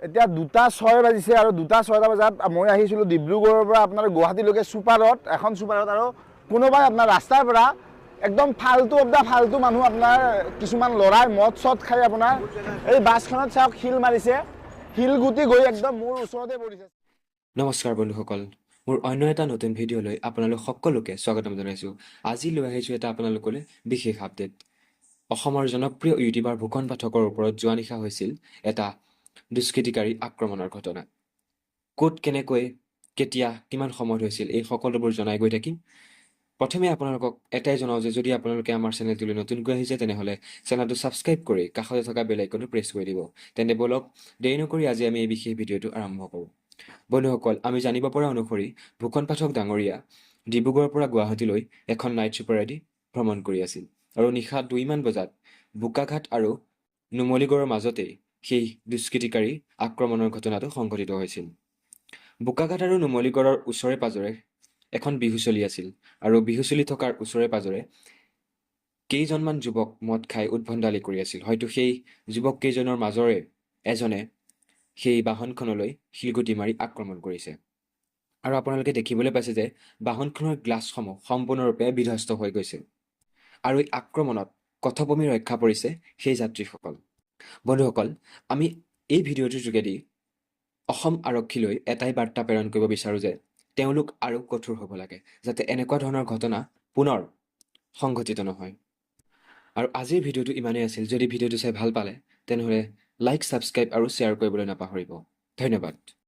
এতিয়া 2:06 বাজিছে আৰু 2:06 বজাত মই আহিছিলোঁ ডিব্ৰুগড়ৰ পৰা আপোনাৰ গুৱাহাটীলৈকে ছুপাৰত এখন ছুপাৰত আৰু কোনোবাই আপোনাৰ ৰাস্তাৰ পৰা একদম ফাল্টু মানুহ আপোনাৰ কিছুমান ল'ৰাই মদ চদ খাই আপোনাৰ এই বাছখনত চাওক শিল মাৰিছে, শিলগুটি গৈ একদম মোৰ ওচৰতে পৰিছে। নমস্কাৰ বন্ধুসকল, মোৰ অন্য এটা নতুন ভিডিঅ'লৈ আপোনালোক সকলোকে স্বাগতম জনাইছোঁ। আজি লৈ আহিছোঁ এটা আপোনালোকলৈ বিশেষ আপডেট। অসমৰ জনপ্ৰিয় ইউটিউবাৰ ভূষণ পাঠকৰ ওপৰত যোৱা নিশা হৈছিল এটা দুষ্কৃতিকাৰী আক্ৰমণৰ ঘটনা। ক'ত, কেনেকৈ, কেতিয়া, কিমান সময়ত হৈছিল এই সকলোবোৰ জনাই গৈ থাকিম। প্ৰথমে আপোনালোকক এটাই জনাওঁ যে যদি আপোনালোকে আমাৰ চেনেলটোলৈ নতুনকৈ আহিছে তেনেহ'লে চেনেলটো ছাবস্ক্ৰাইব কৰি কাষতে থকা বেল আইকনটো প্ৰেছ কৰি দিব। তেন্তে বলক দেৰি নকৰি আজি আমি এই বিশেষ ভিডিঅ'টো আৰম্ভ কৰোঁ। বন্ধুসকল, আমি জানিব পৰা অনুসৰি ভূষণ পাঠক ডাঙৰীয়া ডিব্ৰুগড়ৰ পৰা গুৱাহাটীলৈ এখন নাইট ছুপাৰেদি ভ্ৰমণ কৰি আছিল আৰু নিশা 2মান বজাত বোকাঘাট আৰু নুমলীগড়ৰ মাজতেই সেই দুষ্কৃতিকাৰী আক্ৰমণৰ ঘটনাটো সংঘটিত হৈছিল। বোকাঘাট আৰু নুমলীগড়ৰ ওচৰে পাজৰে এখন বিহু চলি আছিল আৰু বিহু চলি থকাৰ ওচৰে পাজৰে কেইজনমান যুৱক মদ খাই উদ্ভণ্ডালি কৰি আছিল। হয়তো সেই যুৱক কেইজনৰ মাজৰে এজনে সেই বাহনখনলৈ শিলগুটি মাৰি আক্ৰমণ কৰিছে আৰু আপোনালোকে দেখিবলৈ পাইছে যে বাহনখনৰ গ্লাছসমূহ সম্পূৰ্ণৰূপে বিধ্বস্ত হৈ গৈছে আৰু এই আক্ৰমণত কথপমি ৰক্ষা পৰিছে সেই যাত্ৰীসকল। বন্ধুসকল, আমি এই ভিডিঅ'টোৰ যোগেদি অসম আৰক্ষীলৈ এটাই বাৰ্তা প্ৰেৰণ কৰিব বিচাৰোঁ যে তেওঁলোক আৰু কঠোৰ হ'ব লাগে যাতে এনেকুৱা ধৰণৰ ঘটনা পুনৰ সংঘটিত নহয়। আৰু আজিৰ ভিডিঅ'টো ইমানেই আছিল। যদি ভিডিঅ'টো চাই ভাল পালে তেনেহ'লে লাইক, ছাবস্ক্ৰাইব আৰু শ্বেয়াৰ কৰিবলৈ নাপাহৰিব। ধন্যবাদ।